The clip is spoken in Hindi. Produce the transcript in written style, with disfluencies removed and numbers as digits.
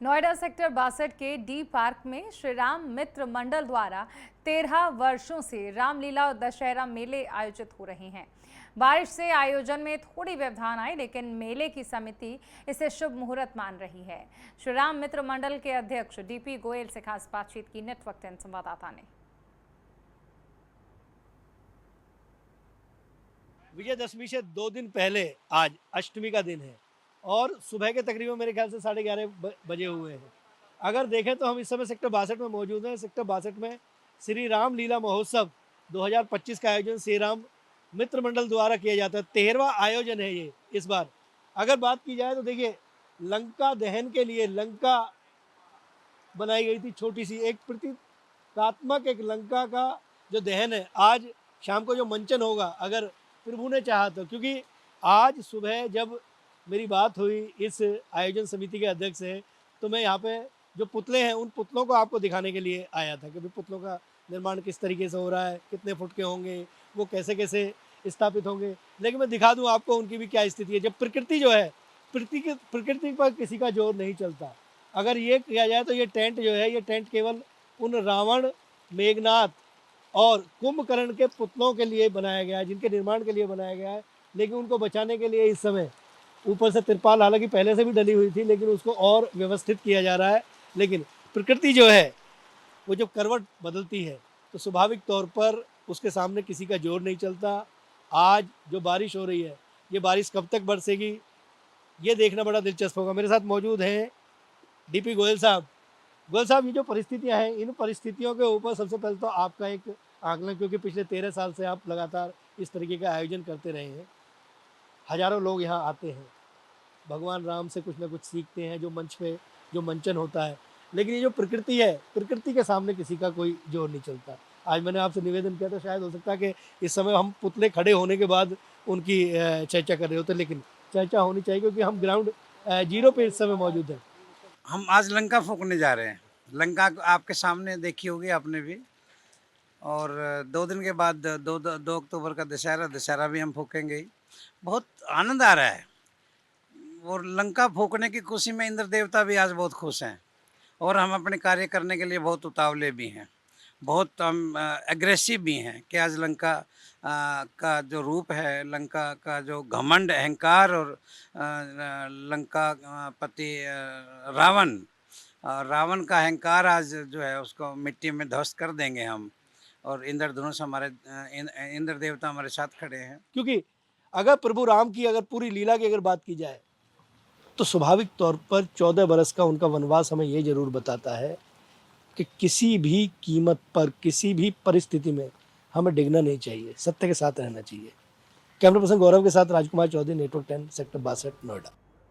नोएडा सेक्टर 62 के डी पार्क में श्री राम मित्र मंडल द्वारा 13 वर्षों से रामलीला और दशहरा मेले आयोजित हो रहे हैं। बारिश से आयोजन में थोड़ी व्यवधान आई, लेकिन मेले की समिति इसे शुभ मुहूर्त मान रही है। श्री राम मित्र मंडल के अध्यक्ष डीपी गोयल से खास बातचीत की नेटवर्क 10 संवाददाता ने। विजयदशमी से 2 दिन पहले आज अष्टमी का दिन है और सुबह के तकरीबन मेरे ख्याल से 11:30 बजे हुए हैं। अगर देखें तो हम इस समय सेक्टर 62 में मौजूद हैं। सेक्टर 62 में श्री राम लीला महोत्सव 2025 का आयोजन श्री राम मित्र मंडल द्वारा किया जाता है। 13वां आयोजन है ये इस बार। अगर बात की जाए तो देखिए, लंका दहन के लिए लंका बनाई गई थी, छोटी सी एक प्रतीकात्मक एक लंका का जो दहन है। आज शाम को जो मंचन होगा, अगर प्रभु ने चाहा तो, क्योंकि आज सुबह जब मेरी बात हुई इस आयोजन समिति के अध्यक्ष से, तो मैं यहाँ पे जो पुतले हैं उन पुतलों को आपको दिखाने के लिए आया था कि भाई पुतलों का निर्माण किस तरीके से हो रहा है, कितने फुट के होंगे, वो कैसे कैसे स्थापित होंगे। लेकिन मैं दिखा दूँ आपको उनकी भी क्या स्थिति है। जब प्रकृति जो है, प्रकृति पर किसी का जोर नहीं चलता। अगर ये किया जाए तो ये टेंट जो है, ये टेंट केवल उन रावण, मेघनाथ और कुंभकर्ण के पुतलों के लिए बनाया गया है, जिनके निर्माण के लिए बनाया गया है। लेकिन उनको बचाने के लिए इस समय ऊपर से तिरपाल हालांकि पहले से भी डली हुई थी, लेकिन उसको और व्यवस्थित किया जा रहा है। लेकिन प्रकृति जो है वो जब करवट बदलती है तो स्वाभाविक तौर पर उसके सामने किसी का जोर नहीं चलता। आज जो बारिश हो रही है, ये बारिश कब तक बरसेगी ये देखना बड़ा दिलचस्प होगा। मेरे साथ मौजूद हैं डीपी गोयल साहब। गोयल साहब, ये जो परिस्थितियाँ हैं, इन परिस्थितियों के ऊपर सबसे पहले तो आपका एक आकलन, क्योंकि पिछले 13 साल से आप लगातार इस तरीके का आयोजन करते रहे हैं। हजारों लोग यहाँ आते हैं, भगवान राम से कुछ ना कुछ सीखते हैं, जो मंच पे जो मंचन होता है। लेकिन ये जो प्रकृति है, प्रकृति के सामने किसी का कोई जोर नहीं चलता। आज मैंने आपसे निवेदन किया था, शायद हो सकता है कि इस समय हम पुतले खड़े होने के बाद उनकी चर्चा कर रहे होते, लेकिन चर्चा होनी चाहिए क्योंकि हम ग्राउंड जीरो पे इस समय मौजूद हैं। हम आज लंका फूकने जा रहे हैं। लंका आपके सामने देखी होगी आपने भी। और 2 दिन के बाद 2 अक्टूबर का दशहरा भी हम फूकेंगे ही। बहुत आनंद आ रहा है और लंका फूकने की खुशी में इंद्र देवता भी आज बहुत खुश हैं और हम अपने कार्य करने के लिए बहुत उतावले भी हैं, बहुत हम एग्रेसिव भी हैं कि आज लंका का जो रूप है, लंका का जो घमंड, अहंकार और लंका पति रावण का अहंकार आज जो है उसको मिट्टी में ध्वस्त कर देंगे हम। और इंद्रधनुष हमारे इंद्र देवता हमारे साथ खड़े हैं। क्योंकि अगर प्रभु राम की अगर पूरी लीला की अगर बात की जाए तो स्वाभाविक तौर पर 14 बरस का उनका वनवास हमें ये जरूर बताता है कि किसी भी कीमत पर, किसी भी परिस्थिति में हमें डिगना नहीं चाहिए, सत्य के साथ रहना चाहिए। कैमरा पर्सन गौरव के साथ राजकुमार चौधरी, नेटवर्क 10, सेक्टर 62, नोएडा।